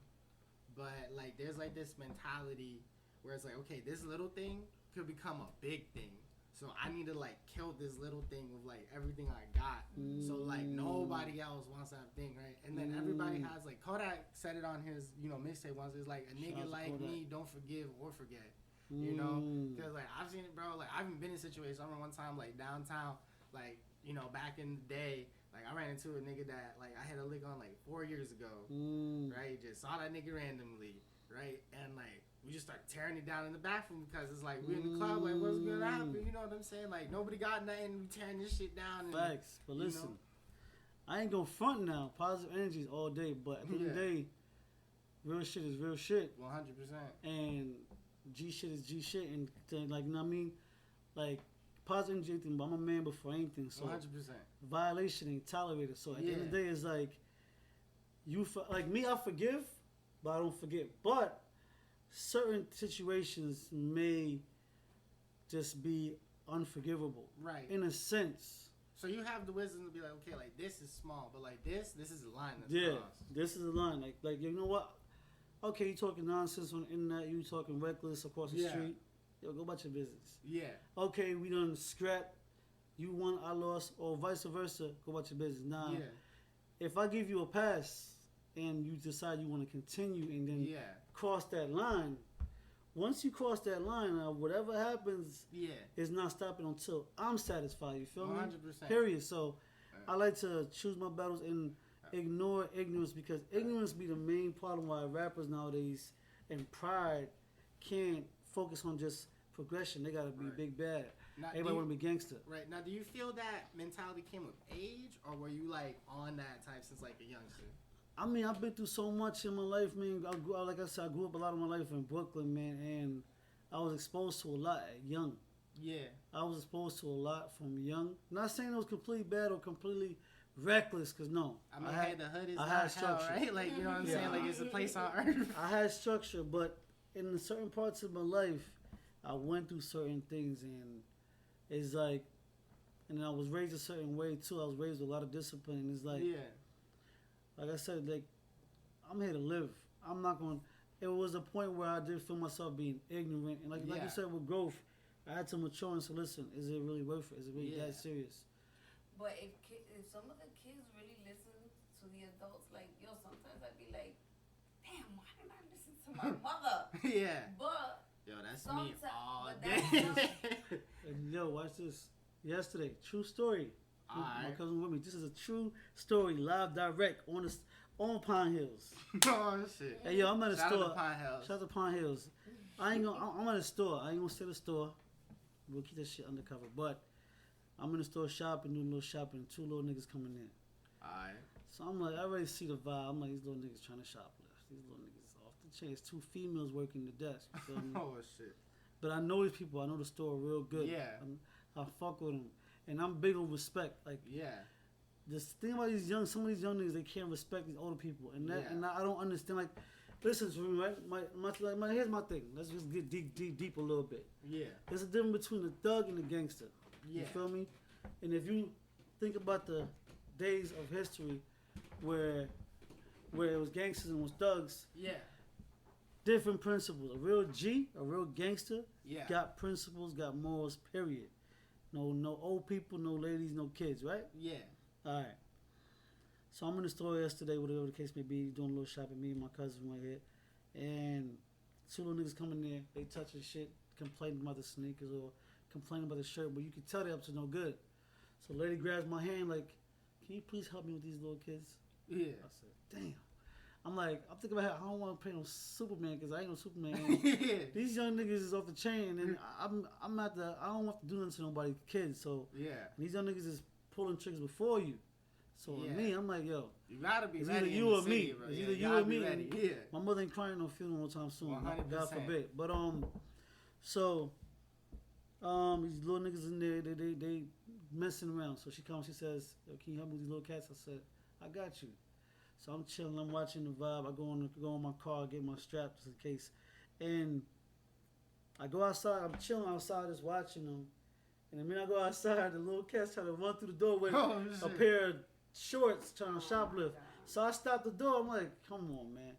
But, like, there's, like, this mentality where it's like, okay, this little thing could become a big thing. So I need to, like, kill this little thing with, like, everything I got. So, like, nobody else wants that thing, right? And then everybody has, like, Kodak said it on his, you know, mixtape once. It's like, a nigga like me don't forgive or forget. You know? Because, like, I've seen it, bro. Like, I've even been in situations. I remember one time, like, downtown, like, you know, back in the day, like, I ran into a nigga that, like, I had a lick on, like, 4 years ago, right? Just saw that nigga randomly, right? And, like, we just started tearing it down in the bathroom because it's like, we in the club, like, what's gonna happen? You know what I'm saying? Like, nobody got nothing, we tearing this shit down. And, facts. But listen, I ain't gonna front now. Positive energies all day, but at the end of the day, real shit is real shit. 100%. And G shit is G shit. And, like, you know what I mean? Like, positive energy, anything, but I'm a man before anything. So 100%. Violation ain't tolerated. So at the end of the day, it's like, like me, I forgive, but I don't forget. But certain situations may just be unforgivable. Right. In a sense. So you have the wisdom to be like, okay, like, this is small, but, like, this is a line that's crossed. This is a line. Like, you know what? Okay, you talking nonsense on the internet, you talking reckless across the street. Yo, go about your business. Yeah. Okay, we done scrap. You won, I lost, or vice versa. Go about your business. Nah. Yeah. If I give you a pass and you decide you want to continue and then cross that line, once you cross that line, whatever happens, is not stopping until I'm satisfied. You feel 100%. Me? 100%. Period. So, I like to choose my battles and ignore ignorance because ignorance be the main problem why rappers nowadays and pride can't focus on just progression. They gotta be big bad. Now, everybody want to be gangster. Right. Now, do you feel that mentality came with age, or were you like on that type since like a youngster? I mean, I've been through so much in my life, man. Like I said, I grew up a lot of my life in Brooklyn, man, and I was exposed to a lot at young. Yeah. I was exposed to a lot from young. Not saying it was completely bad or completely reckless, because no. I mean, the hood is not structure. Hell, right? Like, you know what I'm saying? Like, it's a place on earth. I had structure, but in certain parts of my life, I went through certain things, and it's like, and I was raised a certain way, too. I was raised with a lot of discipline, and it's like, like I said, like, I'm here to live. I'm not going to, it was a point where I did feel myself being ignorant, and like you said, with growth, I had to mature and say, listen, is it really worth it? Is it really that serious? But if some of the kids really listen to the adults, like, yo, sometimes I'd be like, damn, why didn't I listen to my mother? But yo, that's me all day. And yo, watch this. Yesterday, true story. My cousin with me. This is a true story, live, direct on Pine Hills. Oh shit! Hey yo, I'm at a store. Shout out to Pine Hills. Shout out to Pine Hills. I'm at a store. I ain't gonna say the store. We'll keep that shit undercover. But I'm in the store shopping, doing a little shopping. Two little niggas coming in. Alright. So I'm like, I already see the vibe. I'm like, these little niggas trying to shoplift. These little niggas off the chain. It's two females working the desk. You feel me? Oh shit. But I know these people. I know the store real good. Yeah. I fuck with them. And I'm big on respect. Like, the thing about some of these young niggas, they can't respect these older people. And I don't understand. Like, listen to me, right? Here's my thing. Let's just get deep a little bit. Yeah. There's a difference between the thug and the gangster. Yeah. You feel me? And if you think about the days of history where it was gangsters and it was thugs. Yeah. Different principles. A real G, a real gangster, got principles, got morals, period. No old people, no ladies, no kids, right? Yeah. All right. So I'm in the store yesterday, whatever the case may be, doing a little shopping, me and my cousin right here. And two little niggas come in there, they touching shit, complaining about the sneakers or complaining about the shirt, but you can tell they're up to no good. So the lady grabs my hand like, can you please help me with these little kids? Yeah. I said, damn. I'm thinking about how I don't want to pay no Superman because I ain't no Superman. These young niggas is off the chain, and I don't want to do nothing to nobody's kids. So these young niggas is pulling tricks before you. So me, I'm like, yo, you gotta be it's ready. Either you or me. Bro. It's either you or me. My mother ain't crying no funeral no time soon. 100%. God forbid. But so these little niggas in there, they messing around. So she comes, she says, yo, can you help me with these little cats? I said, I got you. So I'm chilling, I'm watching the vibe. I go in my car, get my strap just in case. And I go outside, I'm chilling outside just watching them. And the minute I go outside, the little cats try to run through the door with a pair of shorts trying to shoplift. So I stopped the door, I'm like, come on, man.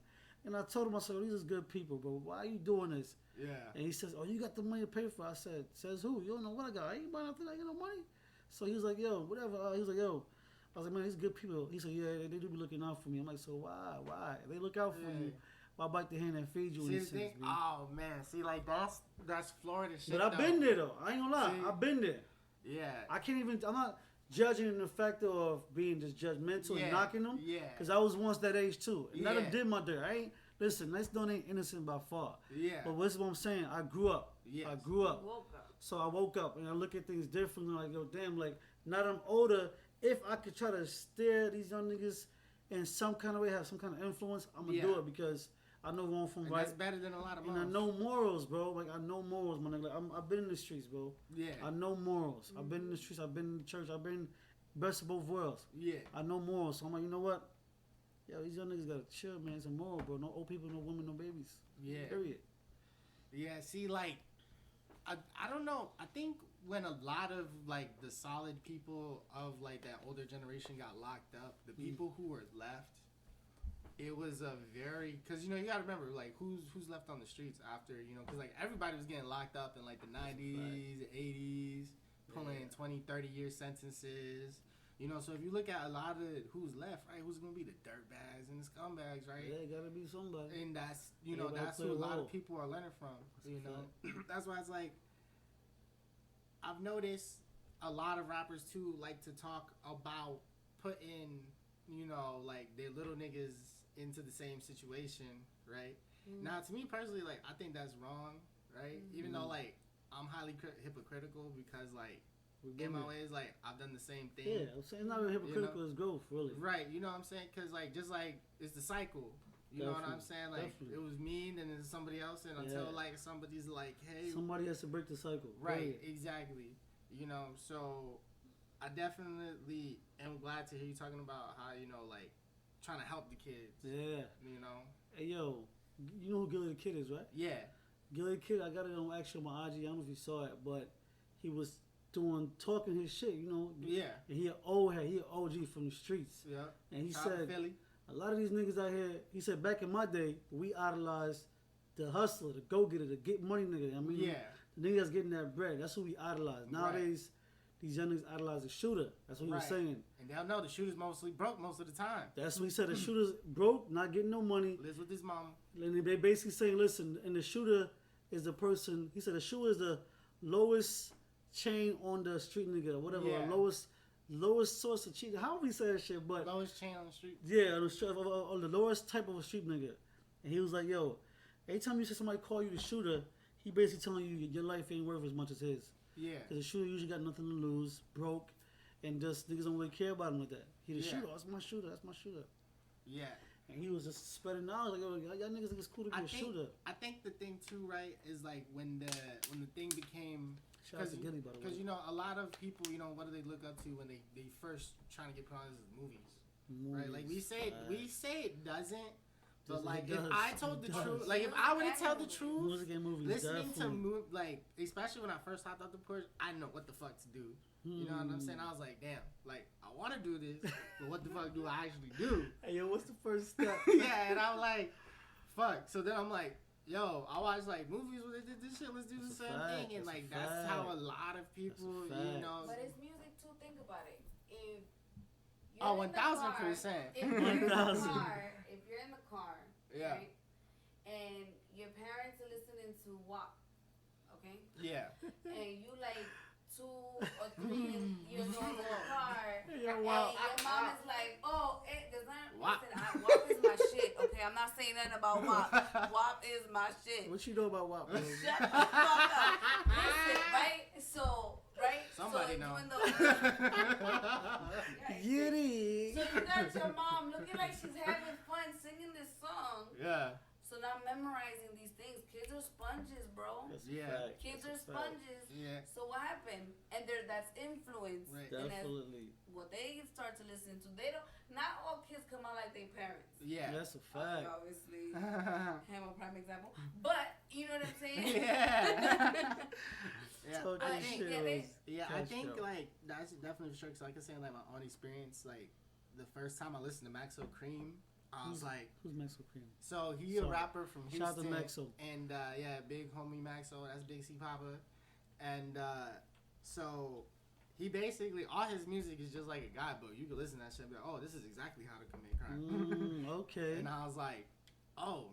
And I told him, I said, these are good people, bro. Why are you doing this? Yeah. And he says, oh, you got the money to pay for it? I said, says who? You don't know what I got. I ain't buying nothing, I ain't got no money. So he was like, yo, whatever. He was like, yo. I was like, man, these good people. He said, yeah, they do be looking out for me. I'm like, so why? If they look out for you, why bite the hand that feeds you? Oh, man. See, like, that's Florida shit, but I've been there, though. I ain't gonna lie. I've been there. Yeah. I'm not judging the factor of being just judgmental and knocking them. Yeah. Because I was once that age, too. And let them did my dirt. Listen, nice don't ain't innocent by far. Yeah. But what's what I'm saying? I grew up. Yes. I grew up. Woke up. So I woke up, and I look at things differently. Like, yo, damn, like, now that I'm older, if I could try to steer these young niggas in some kind of way, have some kind of influence, I'm going to do it because I know wrong from right. That's better than a lot of morals. And I know morals, bro. Like, I know morals, my nigga. Like, I've been in the streets, bro. Yeah. I know morals. I've been in the streets. I've been in the church. I've been best of both worlds. Yeah. I know morals. So I'm like, you know what? Yo, these young niggas got to chill, man. It's a moral, bro. No old people, no women, no babies. Yeah. Period. Yeah, see, like, I don't know. I think when a lot of, like, the solid people of, like, that older generation got locked up, the people who were left, it was a very, because, you know, you got to remember, like, who's left on the streets after, you know, because, like, everybody was getting locked up in, like, the 90s, 80s, pulling 20, 30-year sentences. You know, so if you look at a lot of who's left, right, who's gonna be the dirtbags and the scumbags, right? Yeah, gotta be somebody. And that's that's who a lot of people are learning from. You know, that's why it's like I've noticed a lot of rappers too like to talk about putting like their little niggas into the same situation, right? Now, to me personally, like I think that's wrong, right? Even though like I'm highly hypocritical because like. In my ways, like I've done the same thing. Yeah, I'm saying it's not really hypocritical. It's growth, really. Right, you know what I'm saying? Because like just like it's the cycle. You know what I'm saying? Like it was me, and then it's somebody else, and until like somebody's like, hey, somebody has to break the cycle. Right, exactly. You know, so I definitely am glad to hear you talking about how like trying to help the kids. Yeah. You know. Hey yo, you know who Gilly the Kid is, right? Yeah. Gilly the Kid, I got it on actually on my IG. I don't know if you saw it, but he was talking his shit, Yeah. And he an old head, he an OG from the streets. Yeah. And he said a lot of these niggas out here, he said back in my day, we idolized the hustler, the go-getter, the get money nigga. I mean, the nigga that's getting that bread. That's who we idolize. Nowadays, these young niggas idolize the shooter. That's what he was saying. And they'll know the shooter's mostly broke most of the time. That's what he said. The shooter's broke, not getting no money. Lives with his mama. And they basically saying, listen, and the shooter is the person, he said the shooter is the lowest chain on the street nigga, whatever, lowest source of cheating. How would we say that shit? But lowest chain on the street. Yeah, on the lowest type of a street nigga. And he was like, yo, every time you see somebody call you the shooter, he basically telling you your life ain't worth as much as his. Yeah. Because the shooter usually got nothing to lose, broke, and just niggas don't really care about him like that. He the shooter. That's my shooter. That's my shooter. Yeah. And he was just spreading knowledge like, yo, y'all niggas think it's cool to be a shooter. I think the thing too, right, is like when the thing became. Because a lot of people, what do they look up to when they first trying to get put on as movies, right? Like we say it doesn't, but like if I told the truth, like if I were to tell the truth, music and movies, listening to like especially when I first hopped out the porch, I know what the fuck to do. You know what I'm saying? I was like, damn, like I want to do this, but what the fuck do I actually do? Hey, yo, what's the first step? Yeah, and I'm like, fuck. So then I'm like. Yo, I watch like movies where they did this shit. Let's do the same thing, and like that's how a lot of people, But it's music too. Think about it. If you're 1000%. If you're in the car, right, and your parents are listening to WAP, okay? Yeah. And you like 2 or 3 years old in the car, and your wow. mom is like, oh, there's not. Listen, WAP is my shit. Okay, I'm not saying nothing about WAP. WAP is my shit. What you know about WAP? Shut the fuck up. Listen, right? So, right? Somebody knows. Yiddy. So you got your mom looking like she's having fun singing this song. Yeah. So now memorizing these things. Kids are sponges, bro. Kids are sponges. Yeah. So what happened? And that's influence. Right. Definitely. What they start to listen to, they don't. Not all kids come out like their parents. Yeah. That's a fact. Obviously, I'm a prime example. But you know what I'm saying? Yeah. Yeah. I think like that's definitely for sure. Cause like I said, like my own experience, like the first time I listened to Maxo Cream. I was like, who's Maxo Cream? So he a rapper from Houston. Shout out to Maxo. And big homie Maxo. That's Big C Papa. And so he basically all his music is just like a guidebook. You can listen to that shit and be like, oh, this is exactly how to commit crime. Okay. And I was like, oh,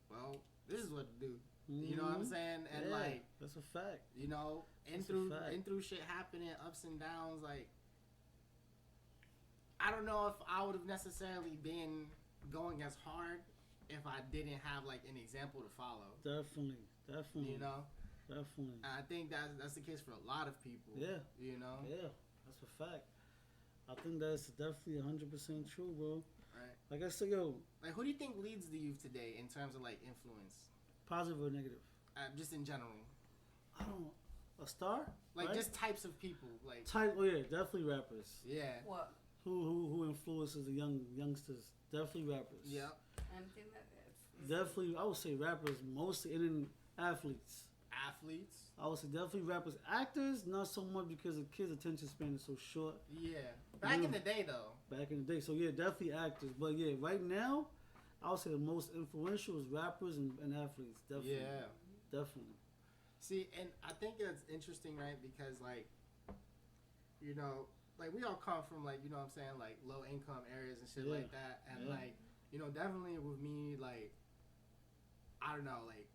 well, this is what to do. You know what I'm saying? And like that's a fact. And through shit happening, ups and downs, like. I don't know if I would have necessarily been going as hard if I didn't have like an example to follow. Definitely. Definitely. And I think that's the case for a lot of people. Yeah. Yeah, that's a fact. I think that's definitely 100% true, bro. Right. Like I said, yo. Like, who do you think leads the youth today in terms of like influence? Positive or negative? Just in general. I don't know. A star? Like right? just types of people. Like. Oh yeah, definitely rappers. Yeah. What? Who influences the youngsters? Definitely rappers. Yeah. Definitely, I would say rappers mostly, and then athletes. I would say definitely rappers. Actors, not so much because the kids' attention span is so short. Yeah. Back in the day, though. Back in the day. So, yeah, definitely actors. But, yeah, right now, I would say the most influential is rappers and athletes. Definitely. Yeah. Definitely. See, and I think that's interesting, right? Because, like, like we all come from like, you know what I'm saying, like low income areas and shit like that, and like, you know, definitely with me, like, I don't know, like,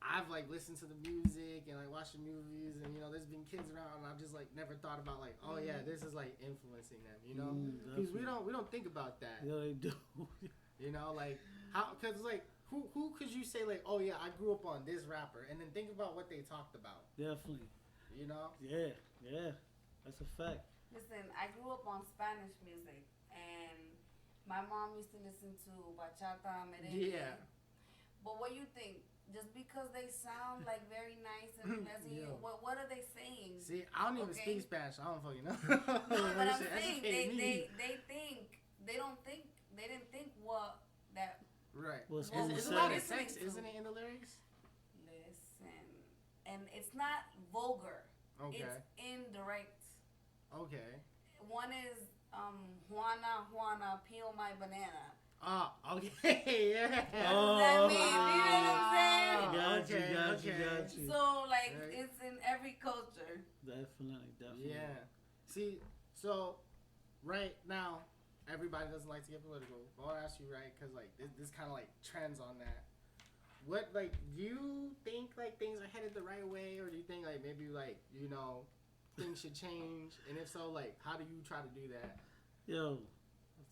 I've like listened to the music and like watched the movies, and you know, there's been kids around, and I've just like never thought about like, oh yeah, this is like influencing them, you know, because we don't think about that. Yeah, they do. You know, like how, because like who could you say like, oh yeah, I grew up on this rapper, and then think about what they talked about. Definitely. You know. Yeah, that's a fact. Listen, I grew up on Spanish music, and my mom used to listen to bachata, merengue. Yeah. But what do you think? Just because they sound like very nice and what are they saying? See, I don't even speak Spanish. I don't fucking know. No, but I'm saying they didn't think what that. Right. Well, it's a lot of sex, isn't it, in the lyrics? Listen, and it's not vulgar. Okay. It's indirect. Okay. One is Juana, peel my banana. Oh, okay, yeah. What does that mean? You know what I'm saying? Got you. So, like, it's in every culture. Definitely. Yeah. See, so, right now, everybody doesn't like to get political. But I'll ask you, right, because, like, this kind of, like, trends on that. What, like, do you think, like, things are headed the right way? Or do you think, like, maybe, like, you know, things should change? And if so, like, how do you try to do that? Yo.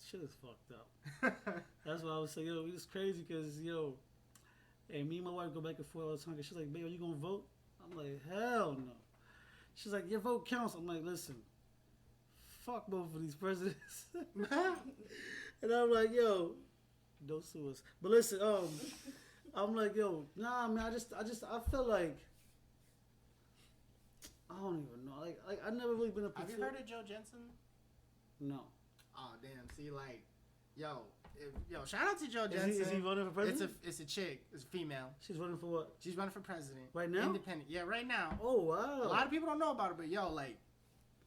Shit is fucked up. That's why I was saying, yo, it's crazy because, yo, hey, me and my wife go back and forth all the time. She's like, babe, are you going to vote? I'm like, hell no. She's like, your vote counts. I'm like, listen, fuck both of these presidents. And I'm like, yo, don't sue us. But listen, I'm like, yo, nah, man, I feel like, I don't even know. Like I never really been a Have you heard of Joe Jensen? No. Oh damn! See, like, yo, shout out to Joe Jensen. Is he running for president? It's a chick. It's a female. She's running for what? She's running for president. Right now? Independent. Yeah, right now. Oh wow! A lot of people don't know about her, but yo, like,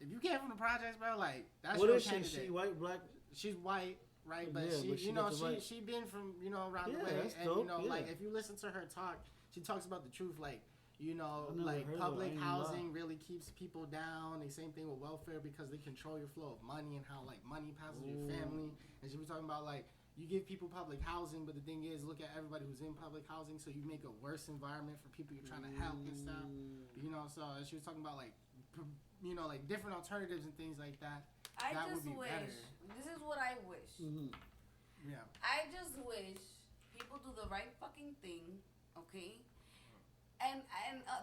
if you came from the projects, bro, like, that's what your is candidate. She white, black? She's white, right? But yeah, she been from around the way, and dope. Like if you listen to her talk, she talks about the truth, like. Like public housing really keeps people down. The same thing with welfare because they control your flow of money and how like money passes your family. And she was talking about like you give people public housing, but the thing is, look at everybody who's in public housing, so you make a worse environment for people you're trying to help and stuff. So she was talking about like like different alternatives and things like that. That would be better. This is what I wish. Yeah. I just wish people do the right fucking thing. Okay. And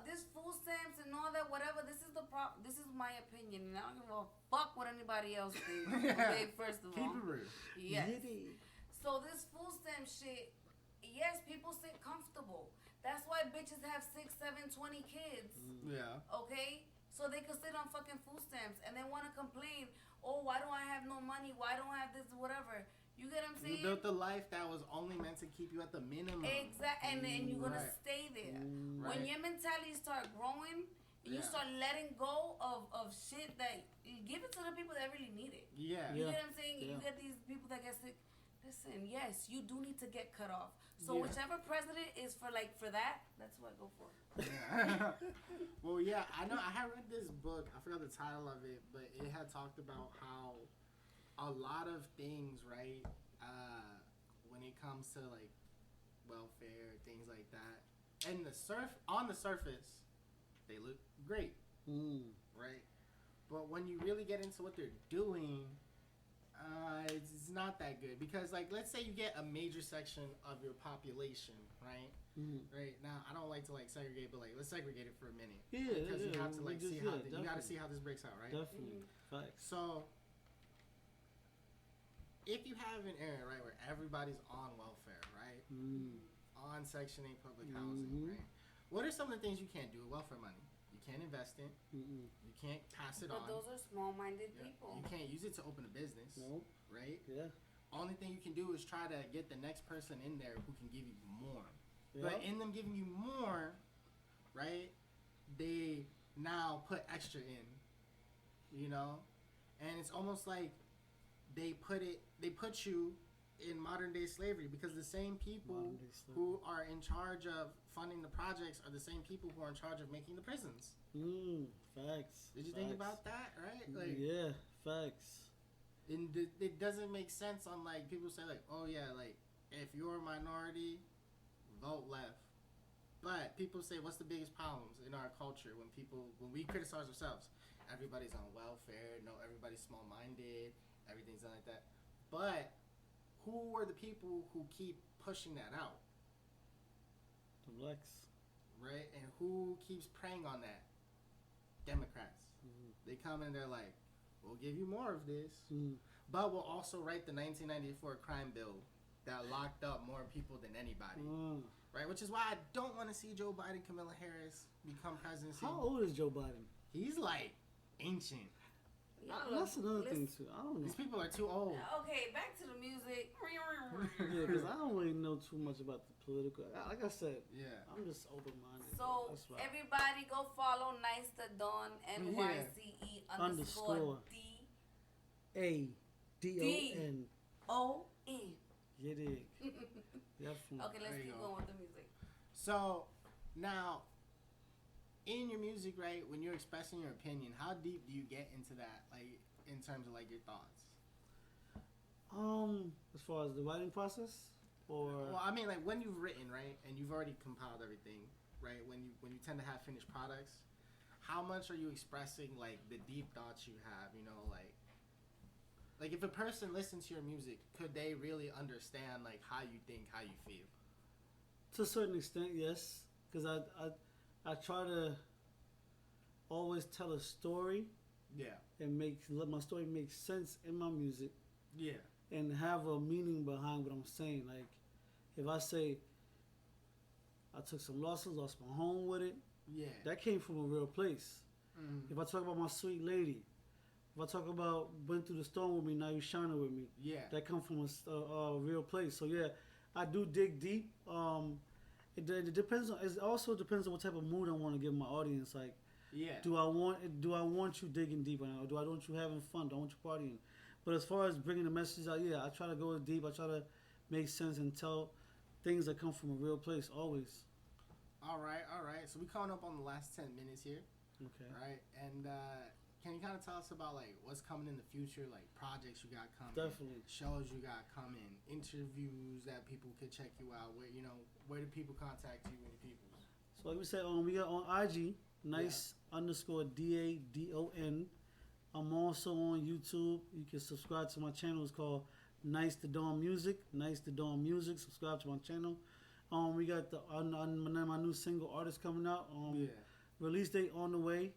this food stamps and all that, whatever. This is This is my opinion, and I don't give a fuck what anybody else thinks. Okay, first of all, keep it real. Yes. So this food stamp shit, yes, people sit comfortable. That's why bitches have 6, 7, 20 kids. Yeah. Okay, so they can sit on fucking food stamps and they want to complain. Oh, why don't I have no money? Why don't I have this? Whatever. You get what I'm saying? You built a life that was only meant to keep you at the minimum. Exactly, and then you're gonna stay there. When your mentality start growing, and you start letting go of shit that you give it to the people that really need it. Yeah. You get what I'm saying? You get these people that get sick. Listen, yes, you do need to get cut off. So whichever president is for that, that's what I go for. Yeah. Well, yeah, I know. I had read this book. I forgot the title of it, but it had talked about how a lot of things, right, when it comes to like welfare, things like that, and on the surface, they look great, right? But when you really get into what they're doing, it's not that good because, like, let's say you get a major section of your population, right? Right now, I don't like to like segregate, but like let's segregate it for a minute, because you have to like see how you got to see how this breaks out, right? Definitely, facts. So. If you have an area, right, where everybody's on welfare, right, on Section 8 public housing, right, what are some of the things you can't do with welfare money? You can't invest in. You can't pass it on. But those are small-minded people. You can't use it to open a business, right? Yeah. Only thing you can do is try to get the next person in there who can give you more. But in them giving you more, right, they now put extra in, and it's almost like they put you in modern day slavery because the same people who are in charge of funding the projects are the same people who are in charge of making the prisons. Facts. Did you think about that, right? Like, yeah, Facts. And it doesn't make sense on like people say like, oh yeah, like if you're a minority, vote left. But people say, what's the biggest problems in our culture when we criticize ourselves? Everybody's on welfare. No, everybody's small-minded. Everything's like that. But who are the people who keep pushing that out? The blacks. Right? And who keeps preying on that? Democrats. Mm-hmm. They come and they're like, we'll give you more of this, but we'll also write the 1994 crime bill that locked up more people than anybody. Right? Which is why I don't want to see Joe Biden, Kamala Harris become president. How old is Joe Biden? He's like ancient. That's another thing too. I don't know. These people are too old. Okay, back to the music. Yeah, because I don't really know too much about the political. Like I said, I'm just open-minded. So everybody go follow Nyce the Dawn, NYCE _DADON. You dig. Okay, let's keep going with the music. So now, in your music, right, when you're expressing your opinion, how deep do you get into that, like in terms of like your thoughts? As far as the writing process, or well, I mean, like when you've written, right, and you've already compiled everything, right, when you tend to have finished products, how much are you expressing like the deep thoughts you have, you know, like if a person listens to your music, could they really understand like how you think, how you feel? To a certain extent, yes, because I try to always tell a story, and let my story make sense in my music, and have a meaning behind what I'm saying. Like if I say I took some losses, lost my home with it, that came from a real place. If I talk about my sweet lady, if I talk about went through the storm with me, now you shining with me, that come from a real place. So I do dig deep. It depends on. It also depends on what type of mood I want to give my audience. Like, do I want you digging deep, or do I want you having fun? Do I want you partying? But as far as bringing the message out, I try to go deep. I try to make sense and tell things that come from a real place always. All right. So we coming up on the last 10 minutes here. Okay. Right, and can you kind of tell us about like what's coming in the future, like projects you got coming, definitely shows you got coming, interviews that people could check you out. Where do people contact you and the people? So like we said, we got on IG, nyce _DADON. I'm also on YouTube. You can subscribe to my channel. It's called Nyce the Dawn Music. Nyce the Dawn Music. Subscribe to my channel. We got my new single Artist coming out. Release date on the way.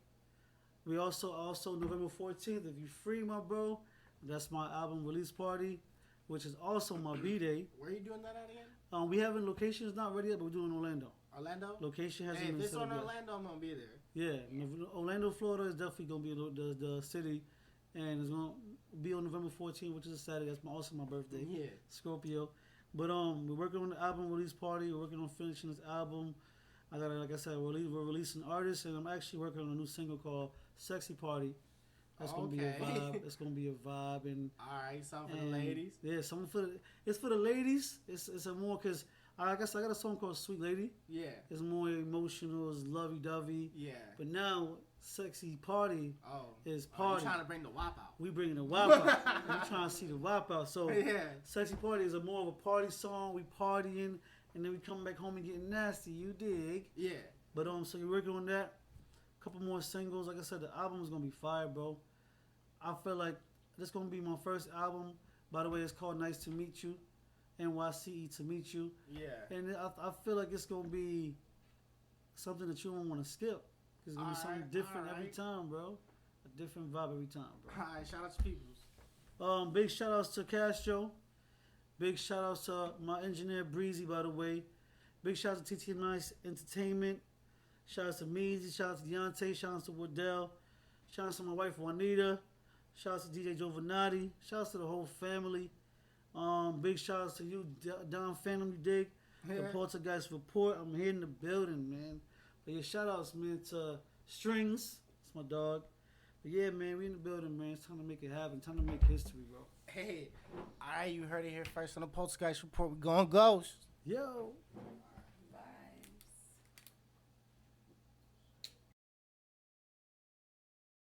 We also November 14th. If you free, my bro, that's my album release party, which is also my B-Day. Where are you doing that at again? We haven't locations not ready yet, but we're doing Orlando. Orlando? Location hasn't been set up. If it's on yet. Orlando, I'm gonna be there. Yeah, Orlando, Florida is definitely gonna be the city, and it's gonna be on November 14th, which is a Saturday. That's also my birthday. Yeah. Scorpio. But we're working on the album release party. We're working on finishing this album. Like I said, we're releasing artists, and I'm actually working on a new single called "Sexy Party." That's gonna be a vibe. It's gonna be a vibe, and all right, something for the ladies. Yeah, something for it's for the ladies. It's a more because I guess I got a song called "Sweet Lady." Yeah, it's more emotional. It's lovey-dovey. Yeah, but now "Sexy Party" is party. You trying to bring the WAP out? We bringing the WAP out. We trying to see the WAP out. So "Sexy Party" is more of a party song. We partying. And then we come back home and get nasty, you dig? Yeah. But so you're working on that. A couple more singles. Like I said, the album is gonna be fire, bro. I feel like this gonna be my first album. By the way, it's called "Nice to Meet You," NYCE to meet you. Yeah. And I feel like it's gonna be something that you don't want to skip. It's gonna be something different every time, bro. A different vibe every time, bro. Alright, shout out to peoples. Big shout outs to Castro. Big shout outs to my engineer Breezy, by the way. Big shout out to TT Nice Entertainment. Shout out to Meezy. Shout out to Deontay. Shout out to Wardell. Shout out to my wife Juanita. Shout out to DJ Giovanni. Shout out to the whole family. Big shout outs to you, Don Phantom, you dig? The Poltergeist Report. I'm here in the building, man. But yeah, shout outs, man, to Strings. That's my dog. But yeah, man, we in the building, man. It's time to make it happen. Time to make history, bro. Hey, all right, you heard it here first on the Poltergeist Report. We going ghost. Yo.